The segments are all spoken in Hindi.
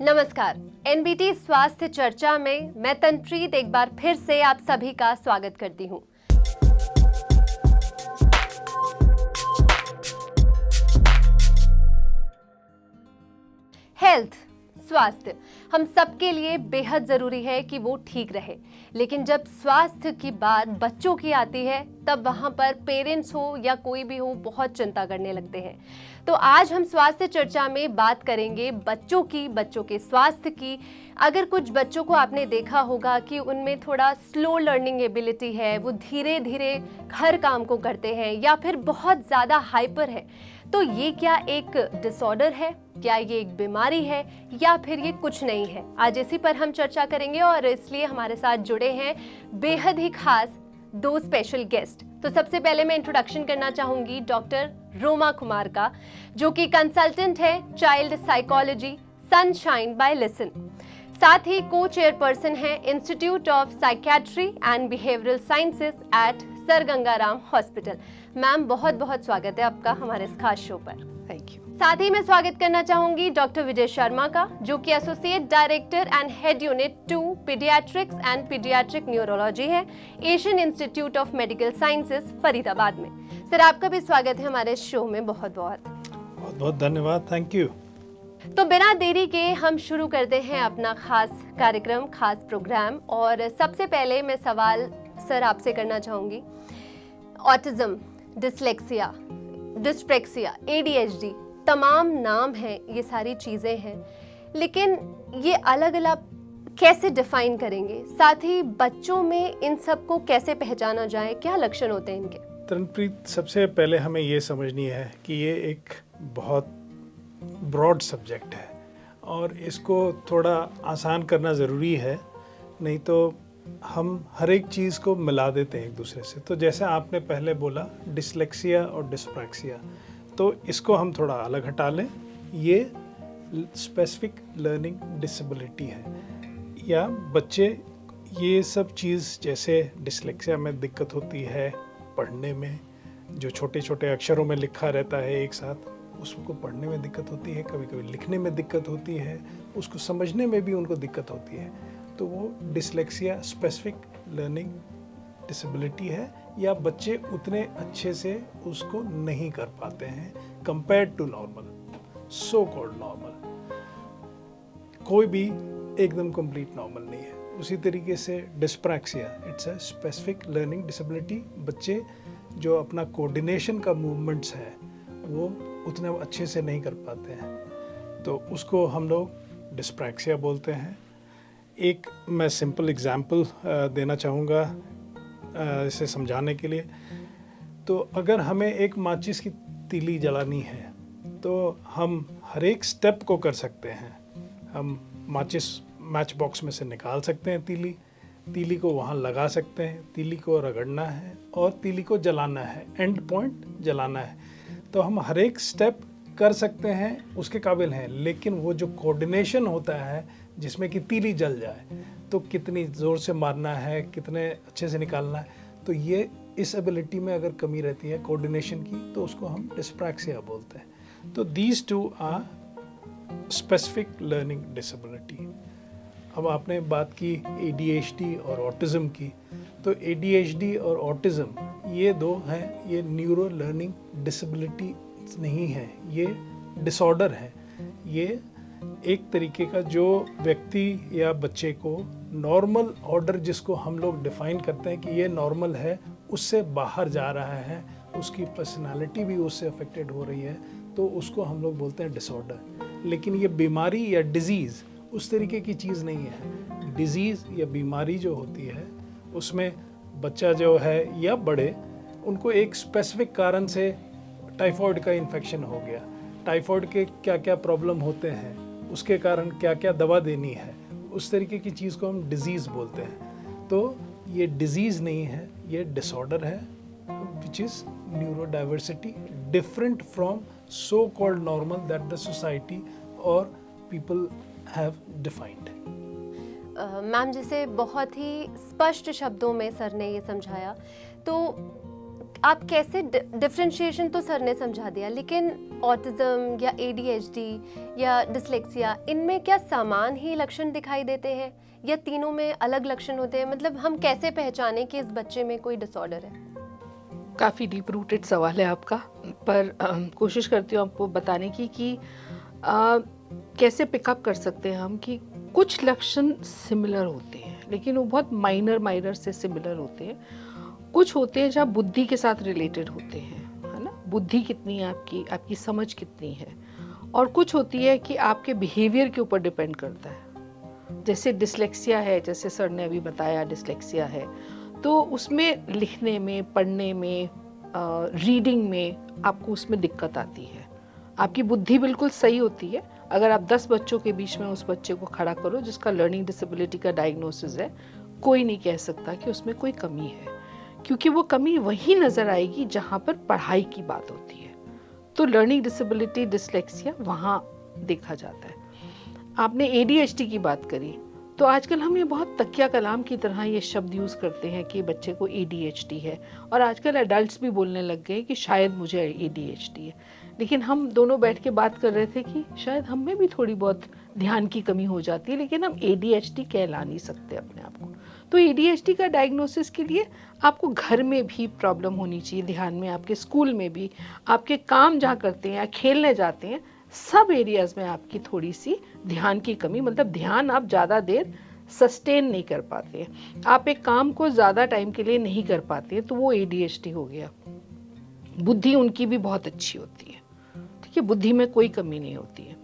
नमस्कार। एनबीटी स्वास्थ्य चर्चा में मैं तनप्रीत एक बार फिर से आप सभी का स्वागत करती हूं। हेल्थ, स्वास्थ्य हम सबके लिए बेहद जरूरी है कि वो ठीक रहे, लेकिन जब स्वास्थ्य की बात बच्चों की आती है तब वहां पर पेरेंट्स हो या कोई भी हो बहुत चिंता करने लगते हैं। तो आज हम स्वास्थ्य चर्चा में बात करेंगे बच्चों की, बच्चों के स्वास्थ्य की। अगर कुछ बच्चों को आपने देखा होगा कि उनमें थोड़ा स्लो लर्निंग एबिलिटी है, वो धीरे धीरे हर काम को करते हैं या फिर बहुत ज़्यादा हाइपर है, तो ये क्या एक डिसऑर्डर है, क्या ये एक बीमारी है या फिर ये कुछ नहीं है? आज इसी पर हम चर्चा करेंगे और इसलिए हमारे साथ जुड़े हैं बेहद ही खास दो स्पेशल गेस्ट। तो सबसे पहले मैं इंट्रोडक्शन करना चाहूंगी डॉक्टर रोमा कुमार का, जो कि कंसल्टेंट है चाइल्ड साइकोलॉजी सनशाइन बाय लिसन, साथ ही को चेयरपर्सन है institute of psychiatry and behavioural sciences at Sir Gangaram hospital. Ma'am, बहुत बहुत स्वागत है आपका हमारे इस खास शो पर। Thank you. साथ ही मैं स्वागत करना चाहूंगी डॉक्टर विजय शर्मा का, जो कि associate director and head unit 2 paediatrics and paediatric neurology है, Asian institute of medical sciences Faridabad में। सर, आपका भी स्वागत है हमारे शो में। बहुत बहुत धन्यवाद। Thank you. तो बिना देरी के हम शुरू करते हैं अपना खास कार्यक्रम, खास प्रोग्राम। और सबसे पहले मैं सवाल सर आपसे करना चाहूंगी, ऑटिज्म, डिसलेक्सिया, डिस्प्रेक्सिया, एडीएचडी, तमाम नाम हैं, ये सारी चीज़ें हैं, लेकिन ये अलग अलग कैसे डिफाइन करेंगे? साथ ही बच्चों में इन सब को कैसे पहचाना जाए, क्या लक्षण होते हैं इनके? तनप्रीत, सबसे पहले हमें ये समझनी है कि ये एक बहुत ब्रॉड सब्जेक्ट है और इसको थोड़ा आसान करना ज़रूरी है, नहीं तो हम हर एक चीज़ को मिला देते हैं एक दूसरे से। तो जैसे आपने पहले बोला डिसलेक्सिया और डिस्प्रैक्सिया, तो इसको हम थोड़ा अलग हटा लें। ये स्पेसिफिक लर्निंग डिसेबिलिटी है, या बच्चे ये सब चीज़, जैसे डिसलेक्सिया में दिक्कत होती है पढ़ने में, जो छोटे छोटे अक्षरों में लिखा रहता है एक साथ, उसको पढ़ने में दिक्कत होती है, कभी कभी लिखने में दिक्कत होती है, उसको समझने में भी उनको दिक्कत होती है, तो वो डिसलेक्सिया स्पेसिफिक लर्निंग डिसेबिलिटी है, या बच्चे उतने अच्छे से उसको नहीं कर पाते हैं compared to normal, so called normal. कोई भी एकदम कंप्लीट नॉर्मल नहीं है। उसी तरीके से dyspraxia, it's a specific learning disability. बच्चे जो अपना कोऑर्डिनेशन का मूवमेंट्स है वो उतने अच्छे से नहीं कर पाते हैं, तो उसको हम लोग डिस्प्रैक्सिया बोलते हैं। एक मैं सिंपल एग्जांपल देना चाहूँगा इसे समझाने के लिए। तो अगर हमें एक माचिस की तीली जलानी है तो हम हर एक स्टेप को कर सकते हैं। हम माचिस मैच बॉक्स में से निकाल सकते हैं तीली को वहाँ लगा सकते हैं, तीली को रगड़ना है और तीली को जलाना है, एंड पॉइंट जलाना है। तो हम हर एक स्टेप कर सकते हैं, उसके काबिल हैं, लेकिन वो जो कोऑर्डिनेशन होता है जिसमें कि तीली जल जाए, तो कितनी ज़ोर से मारना है, कितने अच्छे से निकालना है, तो ये इस एबिलिटी में अगर कमी रहती है कोऑर्डिनेशन की, तो उसको हम डिस्प्रैक्सिया बोलते हैं। तो these two are specific learning disability. अब आपने बात की ADHD और ऑटिज़म की, तो ADHD और ऑटिज़म ये दो हैं, ये न्यूरो लर्निंग डिसेबिलिटी नहीं है, ये डिसऑर्डर है। ये एक तरीके का जो व्यक्ति या बच्चे को नॉर्मल ऑर्डर, जिसको हम लोग डिफाइन करते हैं कि ये नॉर्मल है, उससे बाहर जा रहा है, उसकी पर्सनालिटी भी उससे अफेक्टेड हो रही है, तो उसको हम लोग बोलते हैं डिसऑर्डर। लेकिन ये बीमारी या डिजीज़ उस तरीके की चीज़ नहीं है। डिजीज़ या बीमारी जो होती है उसमें बच्चा जो है या बड़े, उनको एक स्पेसिफिक कारण से टाइफाइड का इन्फेक्शन हो गया, टाइफाइड के क्या क्या प्रॉब्लम होते हैं, उसके कारण क्या क्या दवा देनी है, उस तरीके की चीज़ को हम डिजीज़ बोलते हैं। तो ये डिजीज़ नहीं है, ये डिसऑर्डर है, which is neuro diversity, different from so called normal that the society और पीपल हैव डिफाइंड। मैम, जैसे बहुत ही स्पष्ट शब्दों में सर ने ये समझाया, तो आप कैसे डिफरेंशिएशन तो सर ने समझा दिया, लेकिन ऑटिज्म या ADHD या डिसलेक्सिया, इनमें क्या समान ही लक्षण दिखाई देते हैं या तीनों में अलग लक्षण होते हैं? मतलब हम कैसे पहचानें कि इस बच्चे में कोई डिसऑर्डर है? काफ़ी डीप रूटेड सवाल है आपका, पर कोशिश करती हूँ आपको बताने की कि कैसे पिकअप कर सकते हैं हम कि कुछ लक्षण सिमिलर होते हैं, लेकिन वो बहुत माइनर से सिमिलर होते हैं। कुछ होते हैं जहाँ बुद्धि के साथ रिलेटेड होते हैं, है ना, बुद्धि कितनी है आपकी, आपकी समझ कितनी है। और कुछ होती है कि आपके बिहेवियर के ऊपर डिपेंड करता है। जैसे डिसलेक्सिया है, जैसे सर ने अभी बताया डिसलेक्सिया है, तो उसमें लिखने में, पढ़ने में, रीडिंग में आपको उसमें दिक्कत आती है। आपकी बुद्धि बिल्कुल सही होती है। अगर आप 10 बच्चों के बीच में उस बच्चे को खड़ा करो जिसका लर्निंग डिसेबिलिटी का डायग्नोसिस है, कोई नहीं कह सकता कि उसमें कोई कमी है, क्योंकि वो कमी वहीं नज़र आएगी जहाँ पर पढ़ाई की बात होती है। तो लर्निंग डिसेबिलिटी, डिसलेक्सिया वहाँ देखा जाता है। आपने ADHD की बात करी, तो आजकल हम ये बहुत तकिया कलाम की तरह ये शब्द यूज़ करते हैं कि बच्चे को ADHD है, और आजकल एडल्ट्स भी बोलने लग गए कि शायद मुझे ADHD है। लेकिन हम दोनों बैठ के बात कर रहे थे कि शायद हम में भी थोड़ी बहुत ध्यान की कमी हो जाती है, लेकिन हम ADHD कहला नहीं सकते अपने आप को। तो ADHD का डायग्नोसिस के लिए आपको घर में भी प्रॉब्लम होनी चाहिए, ध्यान में, आपके स्कूल में भी, आपके काम जहाँ करते हैं या खेलने जाते हैं, सब एरियाज़ में आपकी थोड़ी सी ध्यान की कमी, मतलब ध्यान आप ज़्यादा देर सस्टेन नहीं कर पाते हैं, आप एक काम को ज़्यादा टाइम के लिए नहीं कर पाते हैं, तो वो ADHD हो गया। बुद्धि उनकी भी बहुत अच्छी होती है, ठीक है, बुद्धि में कोई कमी नहीं होती है।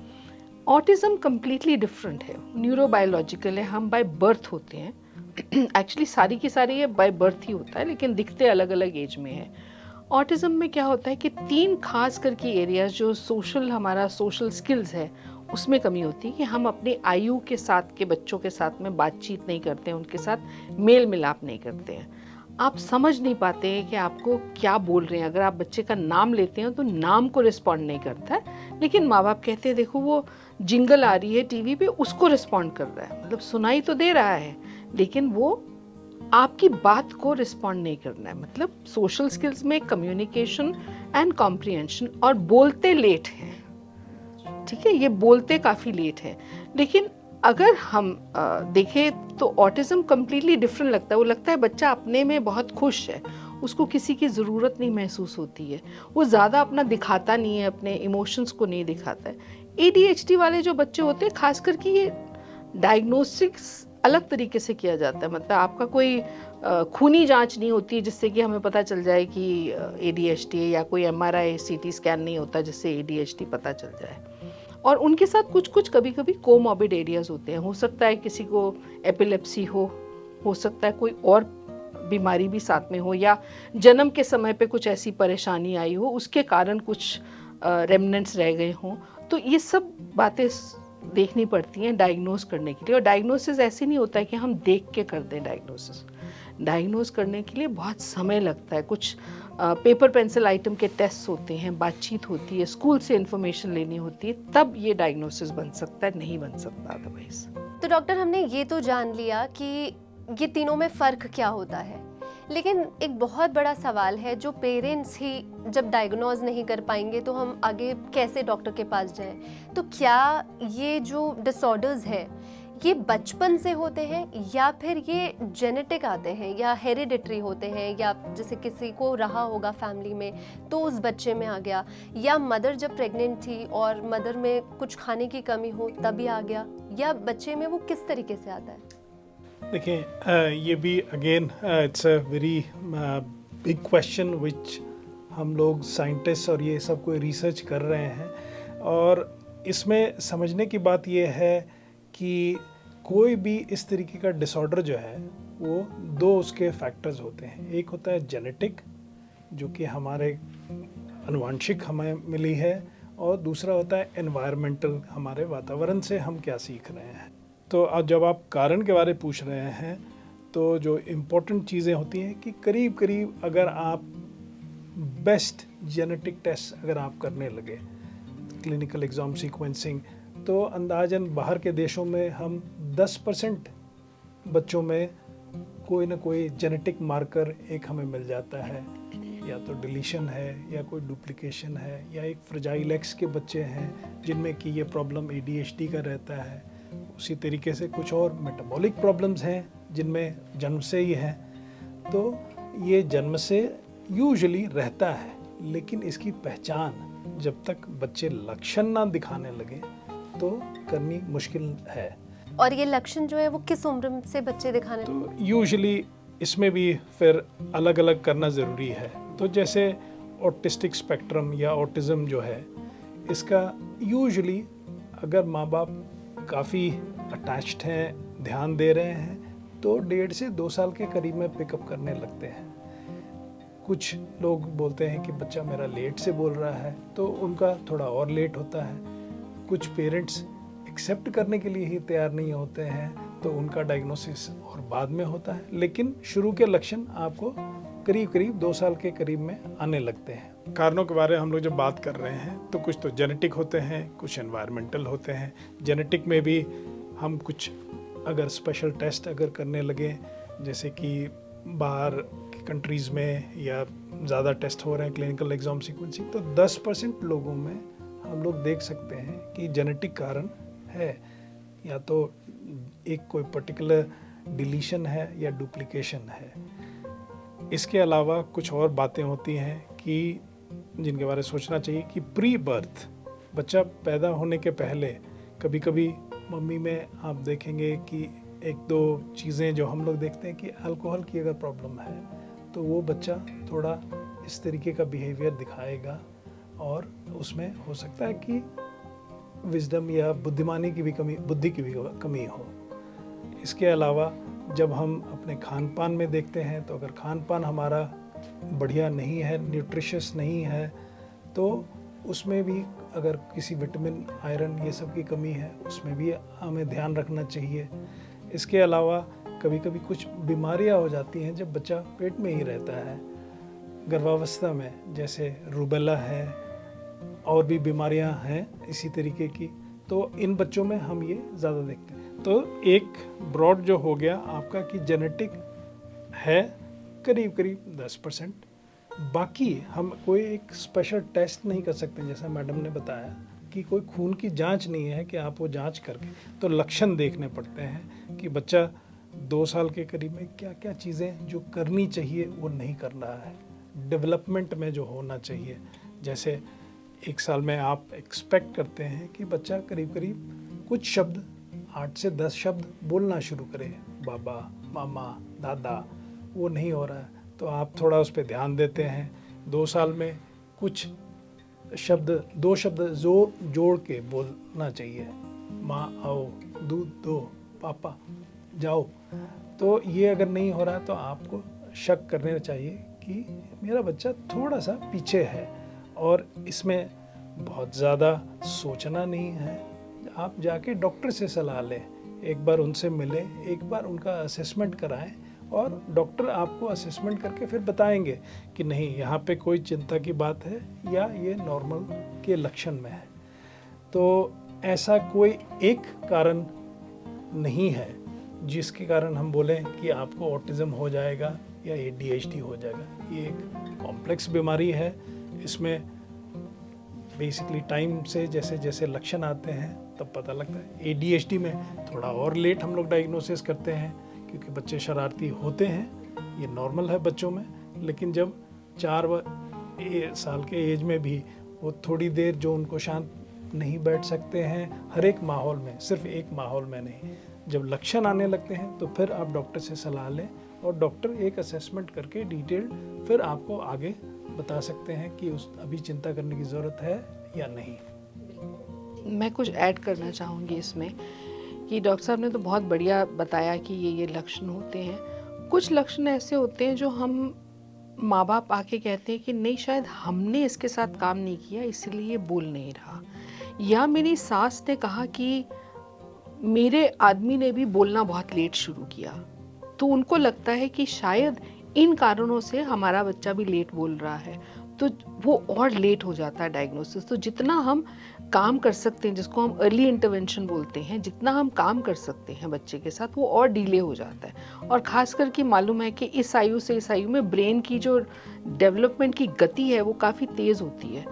ऑटिज्म कम्प्लीटली डिफरेंट है, न्यूरोबायोलॉजिकल है, हम बाय बर्थ होते हैं। एक्चुअली सारी की सारी ये बाय बर्थ ही होता है, लेकिन दिखते अलग अलग एज में है। ऑटिज्म में क्या होता है कि 3 खास करके एरियाज, जो हमारा सोशल स्किल्स है, उसमें कमी होती है कि हम अपनी आयु के साथ के बच्चों के साथ में बातचीत नहीं करते हैं, उनके साथ मेल मिलाप नहीं करते हैं। आप समझ नहीं पाते हैं कि आपको क्या बोल रहे हैं। अगर आप बच्चे का नाम लेते हैं तो नाम को रिस्पॉन्ड नहीं करता है, लेकिन माँ बाप कहते हैं देखो वो जिंगल आ रही है टीवी पे, उसको रिस्पॉन्ड कर रहा है, मतलब सुनाई तो दे रहा है, लेकिन वो आपकी बात को रिस्पॉन्ड नहीं करना है। मतलब सोशल स्किल्स में कम्युनिकेशन एंड कॉम्प्रिहेंशन, और बोलते लेट हैं, ठीक है, ये बोलते काफ़ी लेट है। लेकिन अगर हम देखें तो ऑटिज्म कम्प्लीटली डिफरेंट लगता है। वो लगता है बच्चा अपने में बहुत खुश है, उसको किसी की ज़रूरत नहीं महसूस होती है, वो ज़्यादा अपना दिखाता नहीं है, अपने इमोशंस को नहीं दिखाता है। ADHD वाले जो बच्चे होते हैं, खास करके ये डायग्नोस्टिक्स अलग तरीके से किया जाता है। मतलब आपका कोई खूनी जांच नहीं होती जिससे कि हमें पता चल जाए कि ADHD है, या कोई MRI CT स्कैन नहीं होता जिससे ADHD पता चल जाए। और उनके साथ कुछ कुछ कभी कभी कोमॉर्बिड एरियाज होते हैं। हो सकता है किसी को एपिलेप्सी हो सकता है कोई और बीमारी भी साथ में हो, या जन्म के समय पे कुछ ऐसी परेशानी आई हो, उसके कारण कुछ रेमनेंट्स रह गए हों। तो ये सब बातें देखनी पड़ती हैं डायग्नोस करने के लिए। और डायग्नोसिस ऐसे नहीं होता है कि हम देख के कर दें डायग्नोसिस। डायग्नोस करने के लिए बहुत समय लगता है, कुछ पेपर पेंसिल आइटम के टेस्ट होते हैं, बातचीत होती है, स्कूल से इन्फॉर्मेशन लेनी होती है, तब ये डायग्नोसिस बन सकता है, नहीं बन सकता अदरवाइज। तो डॉक्टर, हमने ये तो जान लिया कि ये तीनों में फ़र्क क्या होता है, लेकिन एक बहुत बड़ा सवाल है जो पेरेंट्स ही जब डायग्नोज नहीं कर पाएंगे तो हम आगे कैसे डॉक्टर के पास जाएं। तो क्या ये जो डिसऑर्डर्स है ये बचपन से होते हैं या फिर ये जेनेटिक आते हैं या हेरिडिटरी होते हैं, या जैसे किसी को रहा होगा फैमिली में तो उस बच्चे में आ गया, या मदर जब प्रेग्नेंट थी और मदर में कुछ खाने की कमी हो तभी आ गया, या बच्चे में वो किस तरीके से आता है? देखिए, ये भी again it's a very big question which हम लोग साइंटिस्ट और ये सब कोई रिसर्च कर रहे हैं। और इसमें समझने की बात ये है कि कोई भी इस तरीके का डिसऑर्डर जो है वो 2 उसके फैक्टर्स होते हैं। एक होता है जेनेटिक, जो कि हमारे अनुवांशिक हमें मिली है, और दूसरा होता है एनवायरमेंटल, हमारे वातावरण से हम क्या सीख रहे हैं। तो अब जब आप कारण के बारे में पूछ रहे हैं तो जो इम्पोर्टेंट चीज़ें होती हैं कि करीब करीब अगर आप बेस्ट जेनेटिक टेस्ट अगर आप करने लगे, क्लिनिकल एग्जाम सीक्वेंसिंग, तो अंदाजन बाहर के देशों में हम 10% बच्चों में कोई ना कोई जेनेटिक मार्कर एक हमें मिल जाता है। या तो डिलीशन है या कोई डुप्लीकेशन है, या एक फ्रजाइल एक्स के बच्चे हैं जिनमें कि ये प्रॉब्लम ADHD का रहता है। उसी तरीके से कुछ और मेटाबॉलिक प्रॉब्लम्स हैं जिनमें जन्म से ही हैं। तो ये जन्म से यूजुअली रहता है, लेकिन इसकी पहचान जब तक बच्चे लक्षण ना दिखाने लगे तो करनी मुश्किल है। और ये लक्षण जो है वो किस उम्र से बच्चे दिखाने तो यूजुअली इसमें भी फिर अलग अलग करना ज़रूरी है। तो जैसे ऑटिस्टिक स्पेक्ट्रम या ऑटिज़म जो है, इसका यूजुअली अगर माँ बाप काफ़ी अटैच्ड हैं, ध्यान दे रहे हैं, तो 1.5 से 2 साल के करीब में पिकअप करने लगते हैं। कुछ लोग बोलते हैं कि बच्चा मेरा लेट से बोल रहा है, तो उनका थोड़ा और लेट होता है। कुछ पेरेंट्स एक्सेप्ट करने के लिए ही तैयार नहीं होते हैं, तो उनका डायग्नोसिस और बाद में होता है। लेकिन शुरू के लक्षण आपको करीब करीब 2 साल के करीब में आने लगते हैं। कारणों के बारे में हम लोग जब बात कर रहे हैं तो कुछ तो जेनेटिक होते हैं, कुछ एनवायरमेंटल होते हैं। जेनेटिक में भी हम कुछ अगर स्पेशल टेस्ट अगर करने लगे, जैसे कि बाहर की कंट्रीज़ में या ज़्यादा टेस्ट हो रहे हैं क्लिनिकल एक्सोम सीक्वेंसिंग, तो 10% लोगों में हम लोग देख सकते हैं कि जेनेटिक कारण है, या तो एक कोई पर्टिकुलर डिलीशन है या डुप्लीकेशन है। इसके अलावा कुछ और बातें होती हैं कि जिनके बारे में सोचना चाहिए कि प्री बर्थ, बच्चा पैदा होने के पहले कभी कभी मम्मी में आप देखेंगे कि 1-2 चीज़ें जो हम लोग देखते हैं कि अल्कोहल की अगर प्रॉब्लम है तो वो बच्चा थोड़ा इस तरीके का बिहेवियर दिखाएगा, और उसमें हो सकता है कि विजडम या बुद्धिमानी की भी कमी, बुद्धि की भी कमी हो। इसके अलावा जब हम अपने खान पान में देखते हैं, तो अगर खान पान हमारा बढ़िया नहीं है, न्यूट्रिशियस नहीं है, तो उसमें भी अगर किसी विटामिन, आयरन ये सब की कमी है, उसमें भी हमें ध्यान रखना चाहिए। इसके अलावा कभी कभी कुछ बीमारियां हो जाती हैं जब बच्चा पेट में ही रहता है गर्भावस्था में, जैसे रूबेला है, और भी बीमारियां हैं इसी तरीके की, तो इन बच्चों में हम ये ज़्यादा देखते हैं। तो एक ब्रॉड जो हो गया आपका कि जेनेटिक है करीब करीब 10%, बाकी हम कोई एक स्पेशल टेस्ट नहीं कर सकते। जैसा मैडम ने बताया कि कोई खून की जांच नहीं है कि आप वो जांच करके, तो लक्षण देखने पड़ते हैं कि बच्चा 2 साल के करीब में क्या क्या चीज़ें जो करनी चाहिए वो नहीं कर रहा है, डेवलपमेंट में जो होना चाहिए। जैसे 1 साल में आप एक्सपेक्ट करते हैं कि बच्चा करीब करीब कुछ शब्द 8 से 10 शब्द बोलना शुरू करे, बाबा, मामा, दादा, वो नहीं हो रहा है, तो आप थोड़ा उस पर ध्यान देते हैं। 2 साल में कुछ शब्द, 2 शब्द जोड़ के बोलना चाहिए, माँ आओ, दूध दो, पापा जाओ। तो ये अगर नहीं हो रहा है तो आपको शक करना चाहिए कि मेरा बच्चा थोड़ा सा पीछे है, और इसमें बहुत ज़्यादा सोचना नहीं है। आप जाके डॉक्टर से सलाह लें, एक बार उनसे मिलें, एक बार उनका असेसमेंट कराएं, और डॉक्टर आपको असेसमेंट करके फिर बताएंगे कि नहीं यहाँ पे कोई चिंता की बात है या ये नॉर्मल के लक्षण में है। तो ऐसा कोई एक कारण नहीं है जिसके कारण हम बोलें कि आपको ऑटिज्म हो जाएगा या ADHD हो जाएगा। ये एक कॉम्प्लेक्स बीमारी है। इसमें बेसिकली टाइम से जैसे जैसे लक्षण आते हैं तब पता लगता है। ADHD में थोड़ा और लेट हम लोग डायग्नोसिस करते हैं, क्योंकि बच्चे शरारती होते हैं, ये नॉर्मल है बच्चों में। लेकिन जब 4 साल के एज में भी वो थोड़ी देर जो उनको शांत नहीं बैठ सकते हैं हर एक माहौल में, सिर्फ एक माहौल में नहीं, जब लक्षण आने लगते हैं तो फिर आप डॉक्टर से सलाह लें, और डॉक्टर एक असेसमेंट करके डिटेल्ड फिर आपको आगे बता सकते हैं कि उस अभी चिंता करने की ज़रूरत है या नहीं। मैं कुछ ऐड करना चाहूँगी इसमें कि डॉक्टर साहब ने तो बहुत बढ़िया बताया कि ये लक्षण होते हैं। कुछ लक्षण ऐसे होते हैं जो हम माँ बाप आके कहते हैं कि नहीं, शायद हमने इसके साथ काम नहीं किया इसलिए बोल नहीं रहा, या मेरी सास ने कहा कि मेरे आदमी ने भी बोलना बहुत लेट शुरू किया, तो उनको लगता है कि शायद इन कारणों से हमारा बच्चा भी लेट बोल रहा है, तो वो और लेट हो जाता है डायग्नोसिस। तो जितना हम काम कर सकते हैं, जिसको हम अर्ली इंटरवेंशन बोलते हैं, जितना हम काम कर सकते हैं बच्चे के साथ वो और डिले हो जाता है। और ख़ास करके मालूम है कि इस आयु से इस आयु में ब्रेन की जो डेवलपमेंट की गति है वो काफ़ी तेज़ होती है,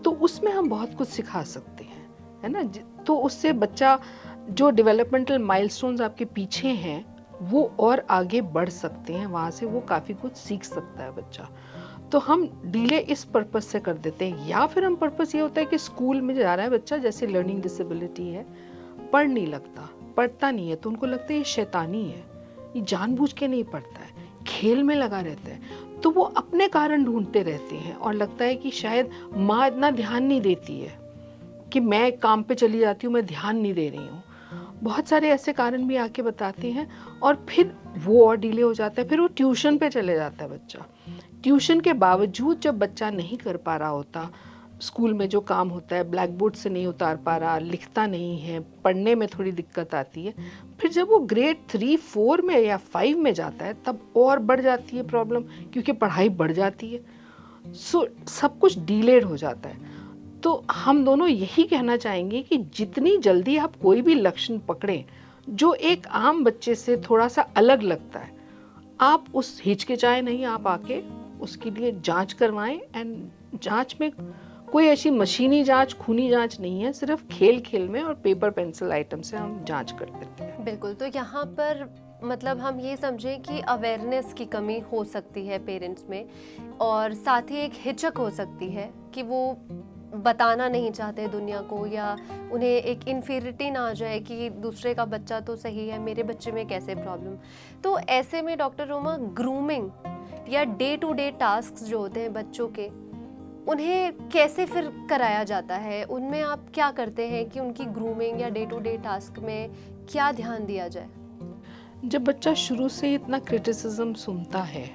तो उसमें हम बहुत कुछ सिखा सकते हैं, है ना। तो उससे बच्चा जो डेवलपमेंटल माइलस्टोन्स आपके पीछे हैं वो और आगे बढ़ सकते हैं, वहाँ से वो काफ़ी कुछ सीख सकता है बच्चा। तो हम डिले इस पर्पस से कर देते हैं, या फिर हम पर्पस ये होता है कि स्कूल में जा रहा है बच्चा, जैसे लर्निंग डिसेबिलिटी है, पढ़ नहीं लगता, पढ़ता नहीं है, तो उनको लगता है ये शैतानी है, ये जानबूझ के नहीं पढ़ता है, खेल में लगा रहता है, तो वो अपने कारण ढूंढते रहते हैं और लगता है कि शायद माँ इतना ध्यान नहीं देती है कि मैं काम पे चली जाती हूँ, मैं ध्यान नहीं दे रही हूँ। बहुत सारे ऐसे कारण भी आके बताते हैं और फिर वो और डिले हो जाता है, फिर वो ट्यूशन पे चले जाता है बच्चा। ट्यूशन के बावजूद जब बच्चा नहीं कर पा रहा होता, स्कूल में जो काम होता है ब्लैक बोर्ड से नहीं उतार पा रहा, लिखता नहीं है, पढ़ने में थोड़ी दिक्कत आती है, फिर जब वो ग्रेड 3, 4 में या 5 में जाता है तब और बढ़ जाती है प्रॉब्लम, क्योंकि पढ़ाई बढ़ जाती है। सब कुछ डिलेड हो जाता है। तो हम दोनों यही कहना चाहेंगे कि जितनी जल्दी आप कोई भी लक्षण पकड़ें जो एक आम बच्चे से थोड़ा सा अलग लगता है, आप उस हिचकिचाए नहीं, आप आके उसके लिए जांच करवाएं। एंड जांच में कोई ऐसी मशीनी जांच, खूनी जांच नहीं है, सिर्फ खेल खेल में और पेपर पेंसिल आइटम से हम जांच कर देते हैं। बिल्कुल, तो यहाँ पर मतलब हम ये समझें कि अवेयरनेस की कमी हो सकती है पेरेंट्स में, और साथ ही एक हिचक हो सकती है कि वो बताना नहीं चाहते दुनिया को, या उन्हें एक इन्फीरिटी ना आ जाए कि दूसरे का बच्चा तो सही है, मेरे बच्चे में कैसे प्रॉब्लम। तो ऐसे में डॉक्टर रोमा, ग्रूमिंग या डे टू डे टास्क जो होते हैं बच्चों के, उन्हें कैसे फिर कराया जाता है? उनमें आप क्या करते हैं कि उनकी ग्रूमिंग या डे टू डे टास्क में क्या ध्यान दिया जाए? जब बच्चा शुरू से इतना क्रिटिसिज्म सुनता है,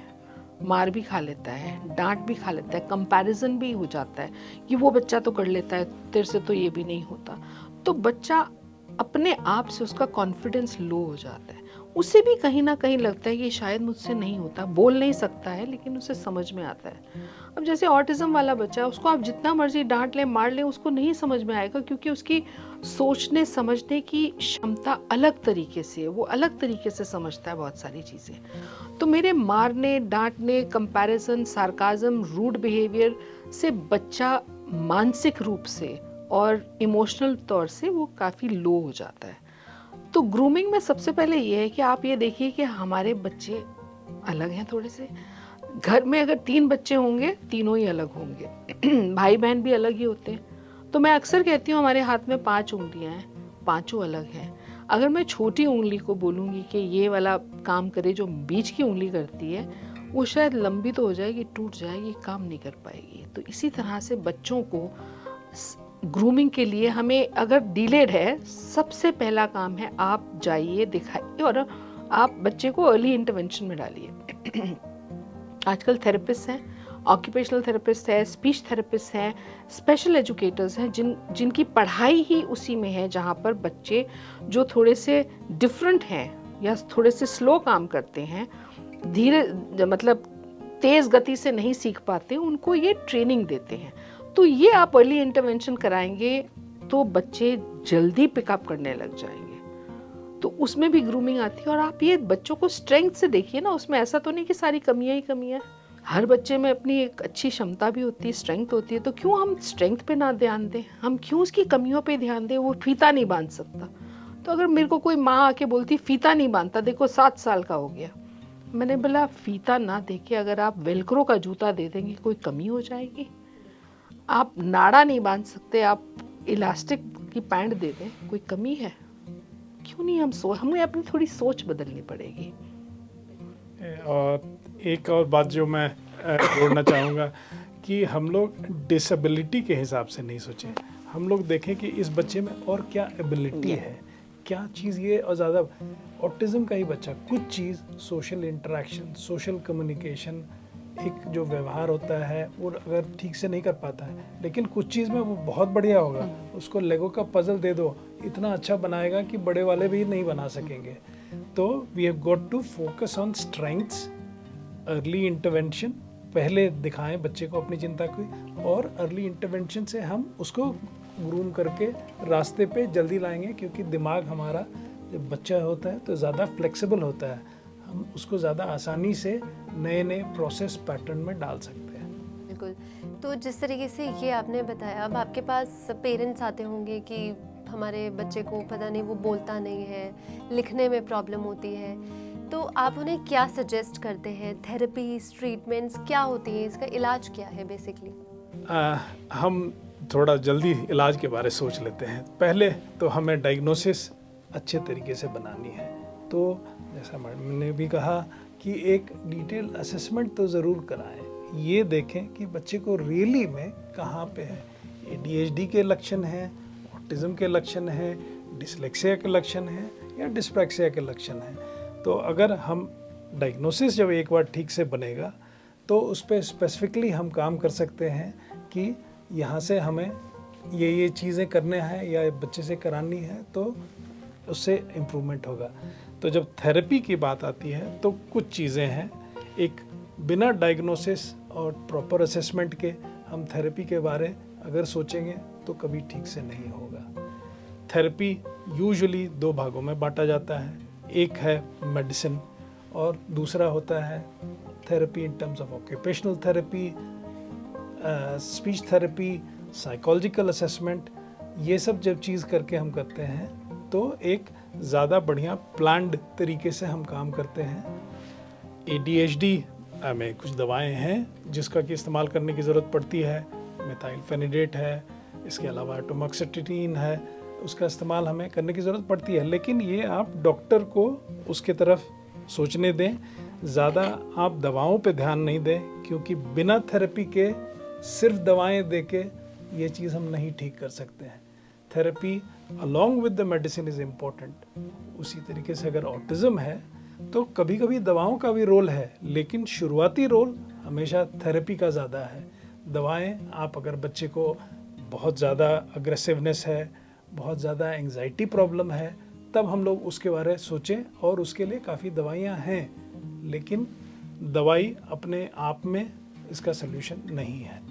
मार भी खा लेता है, डांट भी खा लेता है, कंपैरिजन भी हो जाता है कि वो बच्चा तो कर लेता है, तेरे से तो ये भी नहीं होता, तो बच्चा अपने आप से उसका कॉन्फिडेंस लो हो जाता है। उसे भी कहीं ना कहीं लगता है कि शायद मुझसे नहीं होता, बोल नहीं सकता है लेकिन उसे समझ में आता है। अब जैसे ऑटिज्म वाला बच्चा है, उसको आप जितना मर्जी डांट लें, मार लें, उसको नहीं समझ में आएगा, क्योंकि उसकी सोचने समझने की क्षमता अलग तरीके से है, वो अलग तरीके से समझता है बहुत सारी चीज़ें। तो मेरे मारने, डांटने, कंपैरिजन, सार्काज्म, रूड बिहेवियर से बच्चा मानसिक रूप से और इमोशनल तौर से वो काफ़ी लो हो जाता है। तो ग्रूमिंग में सबसे पहले ये है कि आप ये देखिए कि हमारे बच्चे अलग हैं थोड़े से। घर में अगर 3 बच्चे होंगे, तीनों ही अलग होंगे भाई बहन भी अलग ही होते हैं। तो मैं अक्सर कहती हूँ हमारे हाथ में 5 उंगलियां हैं, पांचों अलग हैं। अगर मैं छोटी उंगली को बोलूँगी कि ये वाला काम करे, जो बीच की उंगली करती है वो शायद लंबी तो हो जाएगी, टूट जाएगी, काम नहीं कर पाएगी। तो इसी तरह से बच्चों को ग्रूमिंग के लिए हमें अगर डिलेड है, सबसे पहला काम है आप जाइए, दिखाइए और आप बच्चे को अर्ली इंटरवेंशन में डालिए। आजकल थेरेपिस्ट हैं, ऑक्यूपेशनल थेरेपिस्ट है, स्पीच थेरेपिस्ट हैं, स्पेशल एजुकेटर्स हैं, जिनकी पढ़ाई ही उसी में है, जहाँ पर बच्चे जो थोड़े से डिफरेंट हैं या थोड़े से स्लो काम करते हैं, धीरे मतलब तेज़ गति से नहीं सीख पाते, उनको ये ट्रेनिंग देते हैं। तो ये आप अर्ली इंटरवेंशन कराएंगे तो बच्चे जल्दी पिकअप करने लग जाएंगे। तो उसमें भी ग्रूमिंग आती है। और आप ये बच्चों को स्ट्रेंथ से देखिए ना, उसमें ऐसा तो नहीं कि सारी कमियां ही कमियां। हर बच्चे में अपनी एक अच्छी क्षमता भी होती है, स्ट्रेंथ होती है। तो क्यों हम स्ट्रेंथ पे ना ध्यान दें, हम क्यों उसकी कमियों पे ध्यान दें? वो फीता नहीं बांध सकता, तो अगर मेरे को कोई माँ आके बोलती फीता नहीं बांधता, देखो 7 साल का हो गया, मैंने बोला फीता ना देके अगर आप वेलक्रो का जूता दे देंगे कोई कमी हो जाएगी? आप नाड़ा नहीं बांध सकते, आप इलास्टिक की पैंट दे दें, कोई कमी है? क्यों नहीं हमें अपनी थोड़ी सोच बदलनी पड़ेगी। और एक और बात जो मैं जोड़ना चाहूँगा कि हम लोग डिसेबिलिटी के हिसाब से नहीं सोचें, हम लोग देखें कि इस बच्चे में और क्या एबिलिटी है, क्या चीज़ ये। और ज़्यादा ऑटिज़म का ही बच्चा कुछ चीज़ सोशल इंटरेक्शन, सोशल कम्युनिकेशन, एक जो व्यवहार होता है वो अगर ठीक से नहीं कर पाता है, लेकिन कुछ चीज़ में वो बहुत बढ़िया होगा। उसको लेगो का पजल दे दो, इतना अच्छा बनाएगा कि बड़े वाले भी नहीं बना सकेंगे। तो we have got to focus on strengths, early intervention पहले दिखाएं बच्चे को अपनी चिंता की, और अर्ली इंटरवेंशन से हम उसको ग्रूम करके रास्ते पे जल्दी लाएंगे, क्योंकि दिमाग हमारा जब बच्चा होता है तो ज़्यादा फ्लेक्सिबल होता है, हम उसको ज़्यादा आसानी से नए नए प्रोसेस पैटर्न में डाल सकते हैं। बिल्कुल। तो जिस तरीके से ये आपने बताया, अब आपके पास पेरेंट्स आते होंगे कि हमारे बच्चे को पता नहीं वो बोलता नहीं है, लिखने में प्रॉब्लम होती है, तो आप उन्हें क्या सजेस्ट करते हैं? थेरेपीज, ट्रीटमेंट्स क्या होती हैं, इसका इलाज क्या है बेसिकली? हम थोड़ा जल्दी इलाज के बारे सोच लेते हैं। पहले तो हमें डायग्नोसिस अच्छे तरीके से बनानी है। तो जैसा मैडम ने भी कहा कि एक डिटेल असेसमेंट तो ज़रूर कराएं, ये देखें कि बच्चे को रियली में कहाँ पे है। ADHD के लक्षण हैं, ऑटिज़म के लक्षण हैं, डिसलेक्सिया के लक्षण हैं या डिस्प्रैक्सिया के लक्षण हैं। तो अगर हम डायग्नोसिस जब एक बार ठीक से बनेगा तो उस पर स्पेसिफिकली हम काम कर सकते हैं कि यहाँ से हमें ये चीज़ें करने हैं या बच्चे से करानी है, तो उससे इम्प्रूवमेंट होगा। तो जब थेरेपी की बात आती है तो कुछ चीज़ें हैं। एक, बिना डायग्नोसिस और प्रॉपर असेसमेंट के हम थेरेपी के बारे अगर सोचेंगे तो कभी ठीक से नहीं होगा। थेरेपी यूजुअली 2 भागों में बांटा जाता है, एक है मेडिसिन और दूसरा होता है therapy in terms of occupational therapy, speech therapy, psychological assessment. ये सब जब चीज़ करके हम करते हैं तो एक ज़्यादा बढ़िया प्लान्ड तरीके से हम काम करते हैं। ADHD में कुछ दवाएं हैं जिसका कि इस्तेमाल करने की ज़रूरत पड़ती है। मेथाइलफेनिडेट है, इसके अलावा एटोमॉक्सिटिन है, उसका इस्तेमाल हमें करने की ज़रूरत पड़ती है। लेकिन ये आप डॉक्टर को उसके तरफ सोचने दें, ज़्यादा आप दवाओं पे ध्यान नहीं दें, क्योंकि बिना थेरेपी के सिर्फ दवाएं देके ये चीज़ हम नहीं ठीक कर सकते हैं। Therapy along with the medicine is important. उसी तरीके से अगर ऑटिज़म है तो कभी कभी दवाओं का भी रोल है, लेकिन शुरुआती रोल हमेशा थेरेपी का ज़्यादा है। दवाएं, आप अगर बच्चे को बहुत ज़्यादा अग्रेसिवनेस है, बहुत ज़्यादा एंजाइटी प्रॉब्लम है, तब हम लोग उसके बारे में सोचें, और उसके लिए काफ़ी दवाइयाँ हैं, लेकिन दवाई अपने आप में इसका सल्यूशन नहीं है।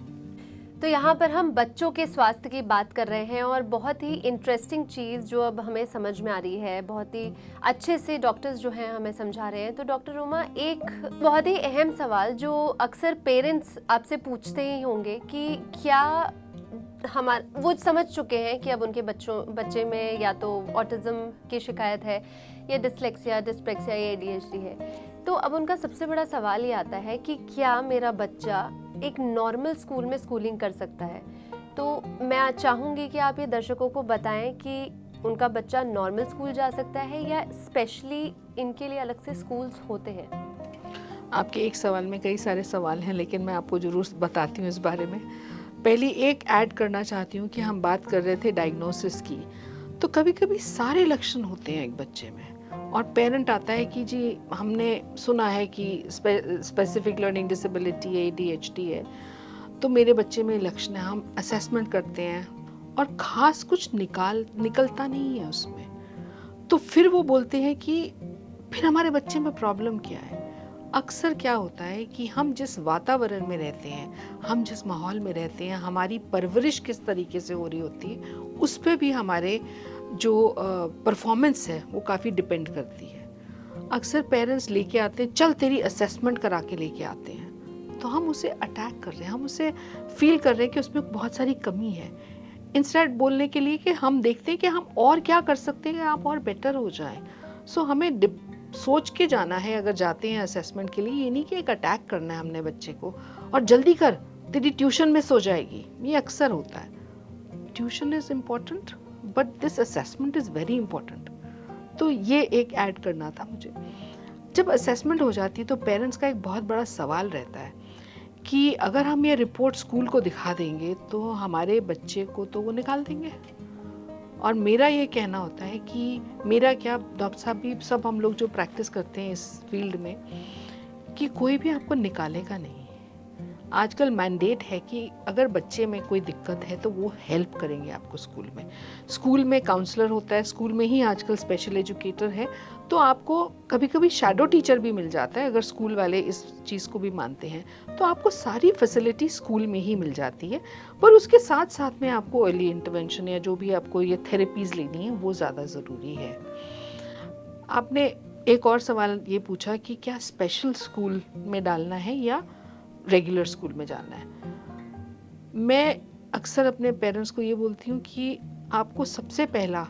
तो यहाँ पर हम बच्चों के स्वास्थ्य की बात कर रहे हैं, और बहुत ही इंटरेस्टिंग चीज़ जो अब हमें समझ में आ रही है, बहुत ही अच्छे से डॉक्टर्स जो हैं हमें समझा रहे हैं। तो डॉक्टर रोमा, एक बहुत ही अहम सवाल जो अक्सर पेरेंट्स आपसे पूछते ही होंगे कि क्या वो समझ चुके हैं कि अब उनके बच्चे में या तो ऑटिज्म की शिकायत है या डिसलेक्सिया, डिस्प्रैक्सिया या ADHD है, तो अब उनका सबसे बड़ा सवाल ये आता है कि क्या मेरा बच्चा एक नॉर्मल स्कूल में स्कूलिंग कर सकता है? तो मैं चाहूँगी कि आप ये दर्शकों को बताएं कि उनका बच्चा नॉर्मल स्कूल जा सकता है या स्पेशली इनके लिए अलग से स्कूल्स होते हैं। आपके एक सवाल में कई सारे सवाल हैं, लेकिन मैं आपको ज़रूर बताती हूँ इस बारे में। पहले एक ऐड करना चाहती हूँ कि हम बात कर रहे थे डायग्नोसिस की, तो कभी कभी सारे लक्षण होते हैं एक बच्चे में, और पेरेंट आता है कि जी हमने सुना है कि स्पेसिफिक लर्निंग डिसेबिलिटी है, ADHD है, तो मेरे बच्चे में लक्षण है। हम असेसमेंट करते हैं और ख़ास कुछ निकलता नहीं है उसमें, तो फिर वो बोलते हैं कि फिर हमारे बच्चे में प्रॉब्लम क्या है। अक्सर क्या होता है कि हम जिस वातावरण में रहते हैं, हम जिस माहौल में रहते हैं, हमारी परवरिश किस तरीके से हो रही होती है, उस पर भी हमारे जो परफॉर्मेंस है वो काफ़ी डिपेंड करती है। अक्सर पेरेंट्स लेके आते हैं, चल तेरी असेसमेंट करा के लेके आते हैं, तो हम उसे अटैक कर रहे हैं, हम उसे फील कर रहे हैं कि उसमें बहुत सारी कमी है, इंस्टेड बोलने के लिए कि हम देखते हैं कि हम और क्या कर सकते हैं कि आप और बेटर हो जाएं। सो हमें सोच के जाना है अगर जाते हैं असेसमेंट के लिए, ये नहीं कि एक अटैक करना है हमने बच्चे को और जल्दी कर तेरी ट्यूशन मिस हो जाएगी। ये अक्सर होता है। Tuition is important but this assessment is very important. तो ये एक ऐड करना था मुझे। जब असेसमेंट हो जाती है तो पेरेंट्स का एक बहुत बड़ा सवाल रहता है कि अगर हम ये रिपोर्ट स्कूल को दिखा देंगे तो हमारे बच्चे को तो वो निकाल देंगे। और मेरा ये कहना होता है कि मेरा क्या, डॉक्टर साहब भी सब हम लोग जो प्रैक्टिस करते हैं इस फील्ड में, कि कोई भी आपको निकालेगा नहीं। आजकल मैंडेट है कि अगर बच्चे में कोई दिक्कत है तो वो हेल्प करेंगे आपको स्कूल में। स्कूल में काउंसलर होता है, स्कूल में ही आजकल स्पेशल एजुकेटर है, तो आपको कभी कभी शैडो टीचर भी मिल जाता है। अगर स्कूल वाले इस चीज़ को भी मानते हैं तो आपको सारी फैसिलिटी स्कूल में ही मिल जाती है। पर उसके साथ साथ में आपको अर्ली इंटरवेंशन या जो भी आपको ये थेरेपीज़ लेनी है वो ज़्यादा ज़रूरी है। आपने एक और सवाल ये पूछा कि क्या स्पेशल स्कूल में डालना है या रेगुलर स्कूल में जाना है। मैं अक्सर अपने पेरेंट्स को ये बोलती हूँ कि आपको सबसे पहला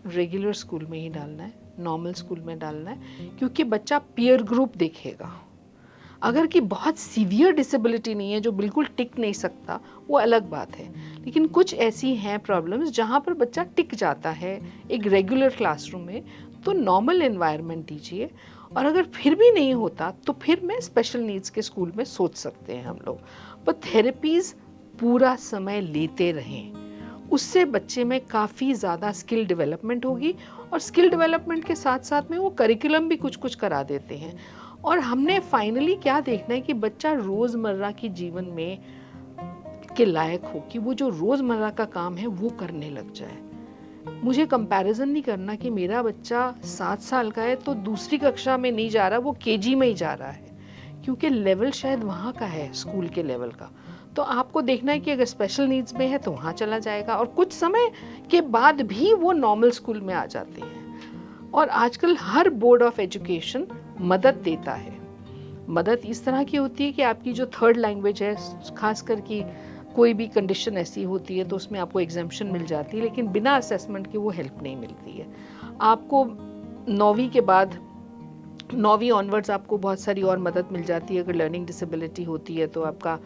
रेगुलर स्कूल में ही डालना है, नॉर्मल स्कूल में डालना है, क्योंकि बच्चा पीयर ग्रुप देखेगा। अगर कि बहुत सीवियर डिसेबिलिटी नहीं है जो बिल्कुल टिक नहीं सकता, वो अलग बात है, लेकिन कुछ ऐसी हैं प्रॉब्लम्स जहाँ पर बच्चा टिक जाता है एक रेगुलर क्लासरूम में, तो नॉर्मल एनवायरनमेंट दीजिए। और अगर फिर भी नहीं होता तो फिर मैं स्पेशल नीड्स के स्कूल में सोच सकते हैं हम लोग। पर थेरेपीज़ पूरा समय लेते रहें, उससे बच्चे में काफ़ी ज़्यादा स्किल डेवलपमेंट होगी। और स्किल डेवलपमेंट के साथ साथ में वो करिकुलम भी कुछ कुछ करा देते हैं। और हमने फाइनली क्या देखना है कि बच्चा रोज़मर्रा की जीवन में के लायक हो, कि वो जो रोज़मर्रा का काम है वो करने लग जाए। मुझे कंपैरिजन नहीं करना कि मेरा बच्चा 7 साल का है तो दूसरी कक्षा में नहीं जा रहा, वो केजी में ही जा रहा है, क्योंकि लेवल शायद वहाँ का है, स्कूल के लेवल का। तो आपको देखना है कि अगर स्पेशल नीड्स में है तो वहाँ चला जाएगा, और कुछ समय के बाद भी वो नॉर्मल स्कूल में आ जाते हैं। और आजकल हर बोर्ड ऑफ एजुकेशन मदद देता है। मदद इस तरह की होती है कि आपकी जो थर्ड लैंग्वेज है, खासकर कि कोई भी कंडीशन ऐसी होती है तो उसमें आपको एग्जाम्पशन मिल जाती है, लेकिन बिना असेसमेंट के वो हेल्प नहीं मिलती है। आपको 9वीं के बाद 9वीं ऑनवर्ड्स आपको बहुत सारी और मदद मिल जाती है। अगर लर्निंग डिसेबिलिटी होती है तो आपका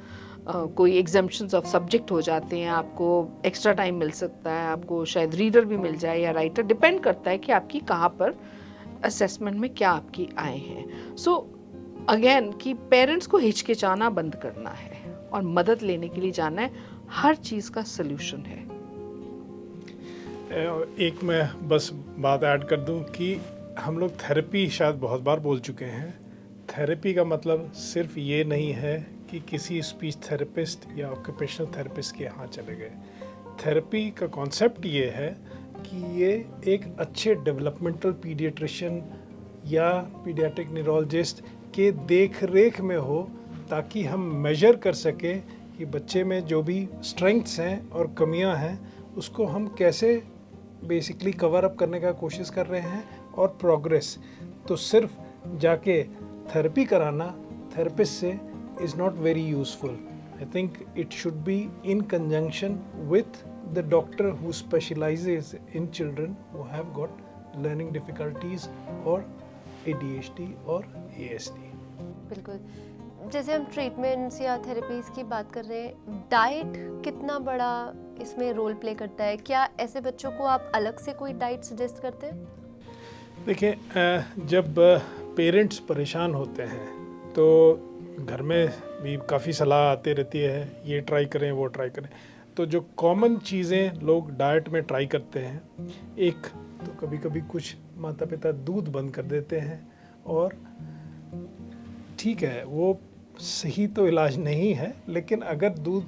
कोई एग्जाम्पशंस ऑफ सब्जेक्ट हो जाते हैं, आपको एक्स्ट्रा टाइम मिल सकता है, आपको शायद रीडर भी मिल जाए या राइटर, डिपेंड करता है कि आपकी कहाँ पर असेसमेंट में क्या आपकी आए हैं। सो अगेन कि पेरेंट्स को हिचकिचाना बंद करना है और मदद लेने के लिए जाना है। हर चीज़ का सल्यूशन है। एक मैं बस बात ऐड कर दूं कि हम लोग थेरेपी शायद बहुत बार बोल चुके हैं। थेरेपी का मतलब सिर्फ ये नहीं है कि किसी स्पीच थेरेपिस्ट या ऑक्यूपेशनल थेरेपिस्ट के यहाँ चले गए। थेरेपी का कॉन्सेप्ट ये है कि ये एक अच्छे डेवलपमेंटल पीडियाट्रिशियन या पीडियाट्रिक न्यूरोलॉजिस्ट के देख रेख में हो, ताकि हम मेजर कर सकें कि बच्चे में जो भी स्ट्रेंथ्स हैं और कमियां हैं उसको हम कैसे बेसिकली कवर अप करने का कोशिश कर रहे हैं, और प्रोग्रेस। तो सिर्फ जाके थेरेपी कराना थेरेपिस्ट से is not very useful. I think it should be in conjunction with the doctor who specialises in children who have got learning difficulties और ADHD और ASD। बिल्कुल, जैसे हम ट्रीटमेंट्स या थेरेपीज़ की बात कर रहे हैं, डाइट कितना बड़ा इसमें रोल प्ले करता है? क्या ऐसे बच्चों को आप अलग से कोई डाइट सजेस्ट करते हैं? देखिए, जब पेरेंट्स परेशान होते हैं तो घर में भी काफ़ी सलाह आती रहती है, ये ट्राई करें वो ट्राई करें। तो जो कॉमन चीज़ें लोग डाइट में ट्राई करते हैं, एक तो कभी कभी कुछ माता पिता दूध बंद कर देते हैं, और ठीक है वो सही तो इलाज नहीं है, लेकिन अगर दूध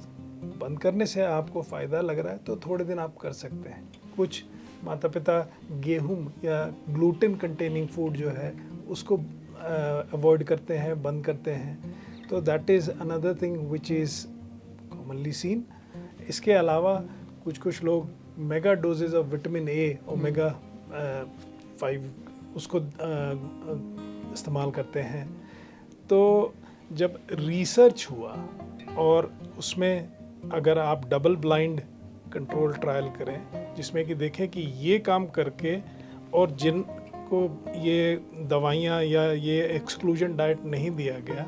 बंद करने से आपको फ़ायदा लग रहा है तो थोड़े दिन आप कर सकते हैं। कुछ माता पिता गेहूं या ग्लूटेन कंटेनिंग फूड जो है उसको अवॉइड करते हैं, बंद करते हैं। तो that is another thing which is commonly seen. इसके अलावा कुछ लोग mega doses of vitamin A, omega 5 उसको इस्तेमाल करते हैं। तो जब रिसर्च हुआ और उसमें अगर आप डबल ब्लाइंड कंट्रोल ट्रायल करें जिसमें कि देखें कि ये काम करके और जिनको ये दवाइयाँ या ये एक्सक्लूजन डाइट नहीं दिया गया,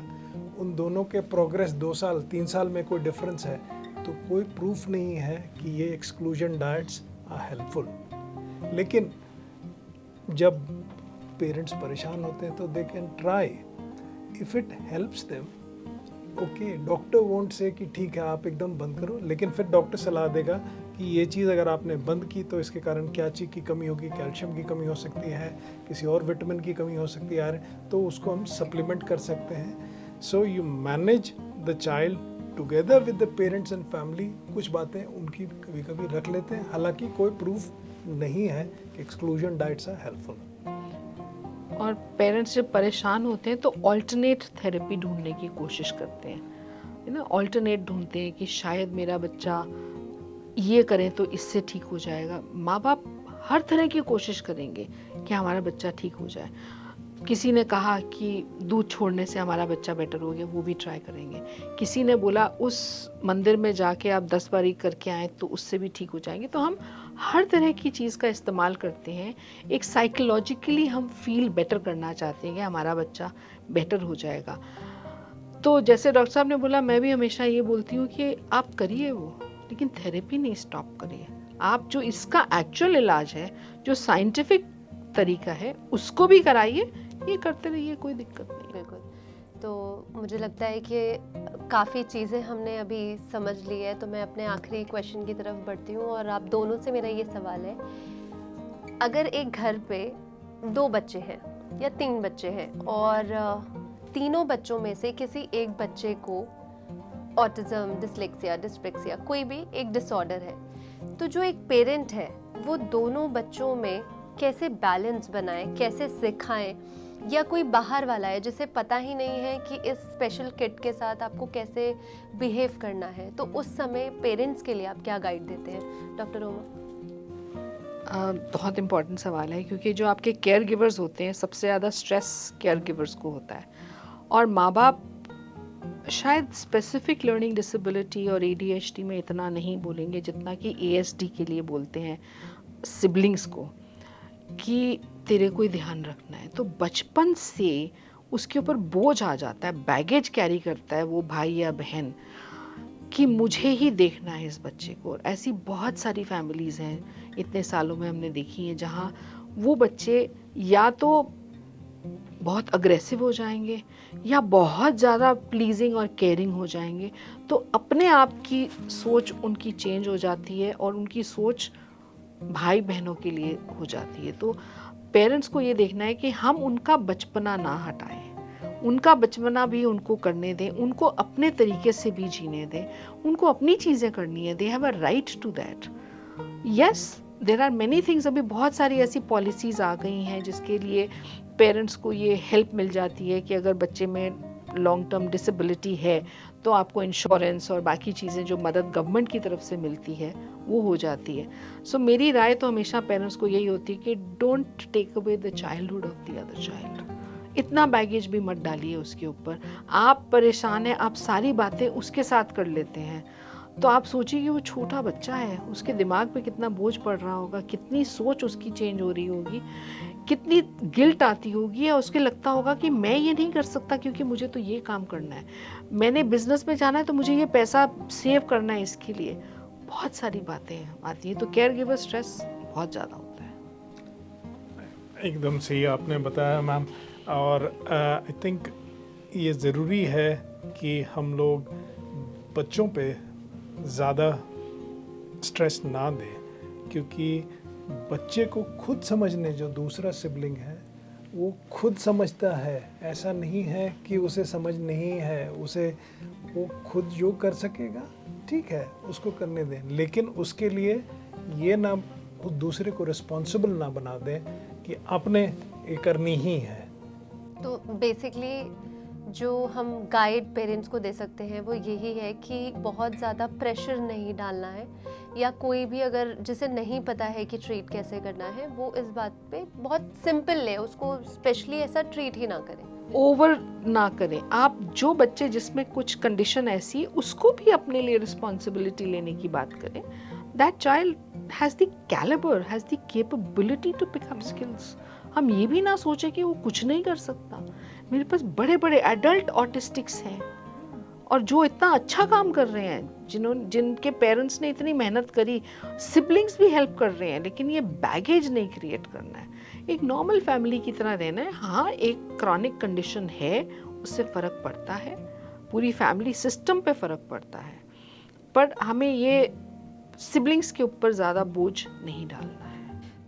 उन दोनों के प्रोग्रेस 2 साल 3 साल में कोई डिफरेंस है, तो कोई प्रूफ नहीं है कि ये एक्सक्लूजन डाइट्स आर हेल्पफुल। लेकिन जब पेरेंट्स परेशान होते हैं तो they can try if it helps them. Okay, doctor won't say कि ठीक है आप एकदम बंद करो, लेकिन फिर डॉक्टर सलाह देगा कि ये चीज़ अगर आपने बंद की तो इसके कारण क्या चीज़ की कमी होगी, कैल्शियम की कमी हो सकती है, किसी और विटामिन की कमी हो सकती है, तो उसको हम सप्लीमेंट कर सकते हैं। So you manage the child together with the parents and family कुछ बातें उनकी कभी कभी रख लेते हैं, हालांकि कोई प्रूफ नहीं है कि एक्सक्लूजन डाइट्स आर हेल्पफुल। और पेरेंट्स जब परेशान होते हैं तो ऑल्टरनेट थेरेपी ढूंढने की कोशिश करते हैं, है ना, ऑल्टरनेट ढूंढते हैं कि शायद मेरा बच्चा ये करें तो इससे ठीक हो जाएगा। माँ बाप हर तरह की कोशिश करेंगे कि हमारा बच्चा ठीक हो जाए। किसी ने कहा कि दूध छोड़ने से हमारा बच्चा बेटर हो गया, वो भी ट्राई करेंगे। किसी ने बोला उस मंदिर में जाके आप 10 बारी करके आए तो उससे भी ठीक हो जाएंगे। तो हम हर तरह की चीज़ का इस्तेमाल करते हैं। एक साइकोलॉजिकली हम फील बेटर करना चाहते हैं कि हमारा बच्चा बेटर हो जाएगा। तो जैसे डॉक्टर साहब ने बोला, मैं भी हमेशा ये बोलती हूँ कि आप करिए वो, लेकिन थेरेपी नहीं स्टॉप करिए। आप जो इसका एक्चुअल इलाज है, जो साइंटिफिक तरीका है, उसको भी कराइए, ये करते रहिए, कोई दिक्कत नहीं। बिल्कुल। तो मुझे लगता है कि काफ़ी चीज़ें हमने अभी समझ ली है, तो मैं अपने आखिरी क्वेश्चन की तरफ बढ़ती हूँ और आप दोनों से मेरा ये सवाल है, अगर एक घर पे 2 बच्चे हैं या 3 बच्चे हैं और तीनों बच्चों में से किसी एक बच्चे को ऑटिज्म, डिसलेक्सिया, डिस्पेक्सिया, कोई भी एक डिसऑर्डर है, तो जो एक पेरेंट है वो दोनों बच्चों में कैसे बैलेंस बनाए, कैसे सिखाएं, या कोई बाहर वाला है जिसे पता ही नहीं है कि इस स्पेशल किड के साथ आपको कैसे बिहेव करना है, तो उस समय पेरेंट्स के लिए आप क्या गाइड देते हैं, डॉक्टर ओमा? बहुत इम्पॉर्टेंट सवाल है, क्योंकि जो आपके केयर गिवर्स होते हैं, सबसे ज़्यादा स्ट्रेस केयर गिवर्स को होता है। और माँ बाप शायद स्पेसिफिक लर्निंग डिसेबिलिटी और ADHD में इतना नहीं बोलेंगे जितना कि ASD के लिए बोलते हैं सिबलिंग्स को, कि तेरे को ही ध्यान रखना है। तो बचपन से उसके ऊपर बोझ आ जाता है, बैगेज कैरी करता है वो भाई या बहन, कि मुझे ही देखना है इस बच्चे को। और ऐसी बहुत सारी फैमिलीज़ हैं, इतने सालों में हमने देखी हैं, जहाँ वो बच्चे या तो बहुत अग्रेसिव हो जाएंगे या बहुत ज़्यादा प्लीजिंग और केयरिंग हो जाएंगे। तो अपने आप की सोच उनकी चेंज हो जाती है और उनकी सोच भाई बहनों के लिए हो जाती है। तो पेरेंट्स को ये देखना है कि हम उनका बचपना ना हटाएं, उनका बचपना भी उनको करने दें, उनको अपने तरीके से भी जीने दें, उनको अपनी चीज़ें करनी है, they have a right to that. Yes, there are many things. अभी बहुत सारी ऐसी पॉलिसीज़ आ गई हैं जिसके लिए पेरेंट्स को ये हेल्प मिल जाती है कि अगर बच्चे में लॉन्ग टर्म डिसेबिलिटी है तो आपको इंश्योरेंस और बाकी चीज़ें जो मदद गवर्नमेंट की तरफ से मिलती है वो हो जाती है। सो मेरी राय तो हमेशा पेरेंट्स को यही होती है कि don't take away the childhood of the other child. इतना बैगेज भी मत डालिए उसके ऊपर। आप परेशान हैं, आप सारी बातें उसके साथ कर लेते हैं, तो आप सोचिए कि वो छोटा बच्चा है, उसके दिमाग पे कितना बोझ पड़ रहा होगा, कितनी सोच उसकी चेंज हो रही होगी, कितनी गिल्ट आती होगी, या उसके लगता होगा कि मैं ये नहीं कर सकता क्योंकि मुझे तो ये काम करना है, मैंने बिजनेस में जाना है तो मुझे ये पैसा सेव करना है, इसके लिए बहुत सारी बातें आती हैं। तो केयर गिवर स्ट्रेस बहुत ज़्यादा होता है। एकदम सही आपने बताया मैम। और आई थिंक ये ज़रूरी है कि हम लोग बच्चों पे ज़्यादा स्ट्रेस ना दें, क्योंकि बच्चे को खुद समझने, जो दूसरा सिबलिंग है वो खुद समझता है, ऐसा नहीं है कि उसे समझ नहीं है, उसे वो खुद जो कर सकेगा ठीक है उसको करने दें, लेकिन उसके लिए ये ना दूसरे को रिस्पॉन्सिबल ना बना दें कि आपने ये करनी ही है। तो बेसिकली जो हम गाइड पेरेंट्स को दे सकते हैं वो यही है कि बहुत ज़्यादा प्रेशर नहीं डालना है, या कोई भी अगर जिसे नहीं पता है कि ट्रीट कैसे करना है वो इस बात पे बहुत सिंपल ले, उसको स्पेशली ऐसा ट्रीट ही ना करें, ओवर ना करें। आप जो बच्चे जिसमें कुछ कंडीशन ऐसी, उसको भी अपने लिए रिस्पॉन्सिबिलिटी लेने की बात करें। That child has the calibre, has the capability to pick up skills. हम ये भी ना सोचें कि वो कुछ नहीं कर सकता। मेरे पास बड़े बड़े एडल्ट ऑटिस्टिक्स हैं और जो इतना अच्छा काम कर रहे हैं, जिनके पेरेंट्स ने इतनी मेहनत करी, सिबलिंग्स भी हेल्प कर रहे हैं, लेकिन ये बैगेज नहीं क्रिएट करना है, एक नॉर्मल फैमिली की तरह रहना है। हाँ, एक क्रॉनिक कंडीशन है, उससे फ़र्क पड़ता है, पूरी फैमिली सिस्टम पे फ़र्क पड़ता है, पर हमें ये सिबलिंग्स के ऊपर ज़्यादा बोझ नहीं डालना है।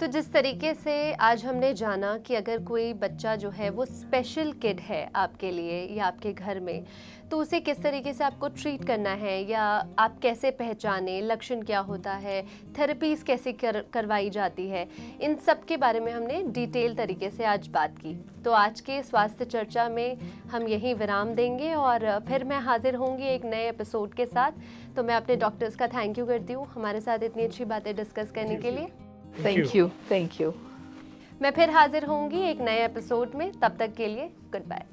तो जिस तरीके से आज हमने जाना कि अगर कोई बच्चा जो है वो स्पेशल किड है आपके लिए या आपके घर में, तो उसे किस तरीके से आपको ट्रीट करना है या आप कैसे पहचाने, लक्षण क्या होता है, थेरेपीज कैसे करवाई जाती है, इन सब के बारे में हमने डिटेल तरीके से आज बात की। तो आज के स्वास्थ्य चर्चा में हम यहीं विराम देंगे और फिर मैं हाजिर होंगी एक नए एपिसोड के साथ। तो मैं अपने डॉक्टर्स का थैंक यू करती हूँ हमारे साथ इतनी अच्छी बातें डिस्कस करने के लिए। Thank you. मैं फिर हाजिर होंगी एक नए एपिसोड में, तब तक के लिए गुड बाय।